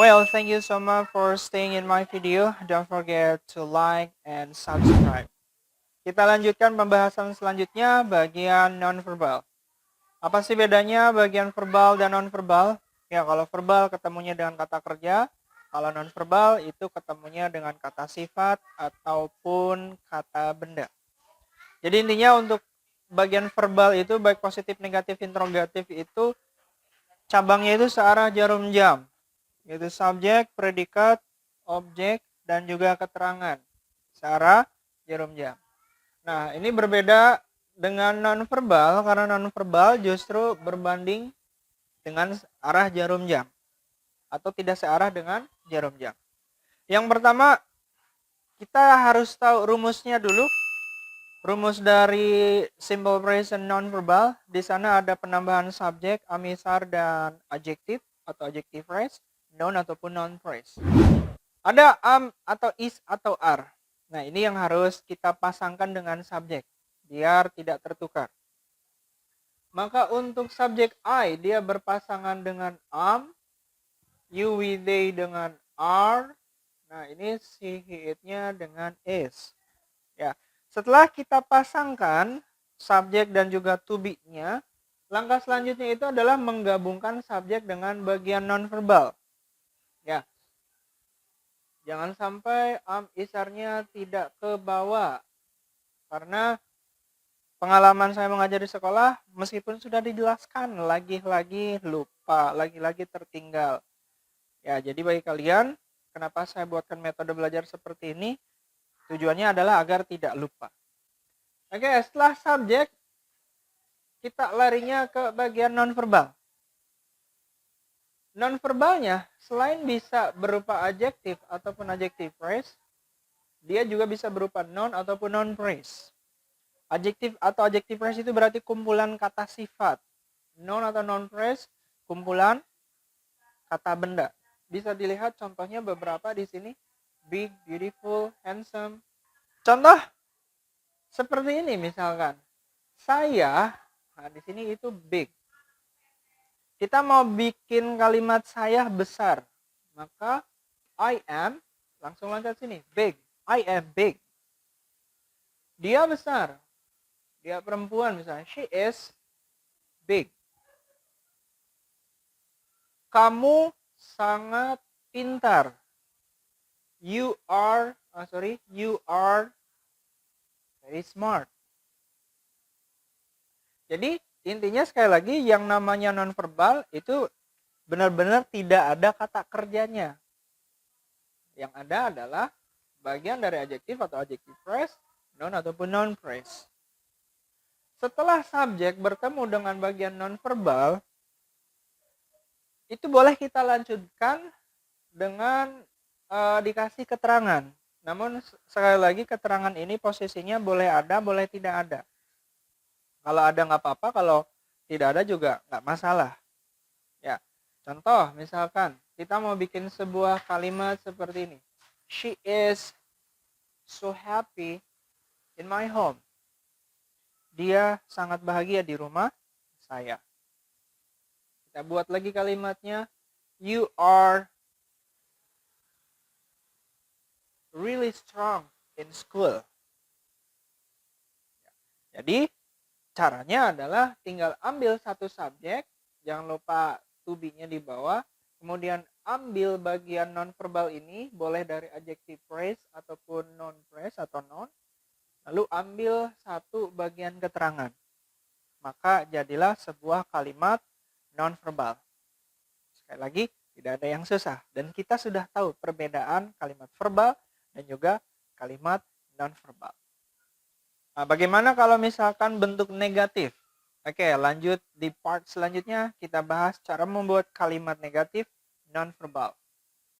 Well, thank you so much for staying in my video. Don't forget to like and subscribe. Kita lanjutkan pembahasan selanjutnya bagian nonverbal. Apa sih bedanya bagian verbal dan nonverbal? Ya, kalau verbal ketemunya dengan kata kerja, kalau nonverbal itu ketemunya dengan kata sifat ataupun kata benda. Jadi intinya untuk bagian verbal itu baik positif, negatif, interrogatif itu cabangnya itu searah jarum jam. Yaitu subjek, predikat, objek, dan juga keterangan. Searah jarum jam. Nah, ini berbeda dengan nonverbal karena nonverbal justru berbanding dengan arah jarum jam atau tidak searah dengan jarum jam. Yang pertama, kita harus tahu rumusnya dulu. Rumus dari simple present nonverbal, di sana ada penambahan subjek, amisar, dan adjektif atau adjective phrase, noun ataupun noun phrase. Ada am atau is atau are. Nah, ini yang harus kita pasangkan dengan subjek biar tidak tertukar. Maka untuk subjek I dia berpasangan dengan am, you, we, they dengan are. Nah, ini si, he, it-nya dengan is. Ya. Setelah kita pasangkan subjek dan juga to be-nya, langkah selanjutnya itu adalah menggabungkan subjek dengan bagian nonverbal. Ya. Jangan sampai am isarnya tidak ke bawah. Karena pengalaman saya mengajar di sekolah, meskipun sudah dijelaskan, lagi-lagi lupa, lagi-lagi tertinggal. Ya, jadi bagi kalian, kenapa saya buatkan metode belajar seperti ini? Tujuannya adalah agar tidak lupa. Oke, setelah subjek, kita larinya ke bagian nonverbal. Nonverbalnya, selain bisa berupa adjektif ataupun adjective phrase, dia juga bisa berupa noun ataupun noun phrase. Adjektif atau adjective phrase itu berarti kumpulan kata sifat. Noun atau noun phrase, kumpulan kata benda. Bisa dilihat contohnya beberapa di sini. Big, beautiful, handsome. Contoh seperti ini misalkan. Saya, nah di sini itu big. Kita mau bikin kalimat saya besar. Maka I am, langsung loncat sini, big. I am big. Dia besar. Dia perempuan misalnya, she is big. Kamu sangat pintar. You are very smart. Jadi intinya sekali lagi yang namanya nonverbal itu benar-benar tidak ada kata kerjanya. Yang ada adalah bagian dari adjektif atau adjective phrase, noun ataupun noun phrase. Setelah subjek bertemu dengan bagian nonverbal, itu boleh kita lanjutkan dengan dikasih keterangan. Namun sekali lagi keterangan ini posisinya boleh ada, boleh tidak ada. Kalau ada nggak apa-apa, kalau tidak ada juga nggak masalah. Ya, contoh misalkan kita mau bikin sebuah kalimat seperti ini. She is so happy in my home. Dia sangat bahagia di rumah saya. Kita buat lagi kalimatnya. You are really strong in school. Jadi caranya adalah tinggal ambil satu subjek, jangan lupa to be-nya di bawah, kemudian ambil bagian nonverbal ini, boleh dari adjective phrase ataupun noun phrase atau noun, lalu ambil satu bagian keterangan. Maka jadilah sebuah kalimat nonverbal. Sekali lagi, tidak ada yang susah. Dan kita sudah tahu perbedaan kalimat verbal dan juga kalimat nonverbal. Nah, bagaimana kalau misalkan bentuk negatif? Oke, lanjut di part selanjutnya kita bahas cara membuat kalimat negatif nonverbal.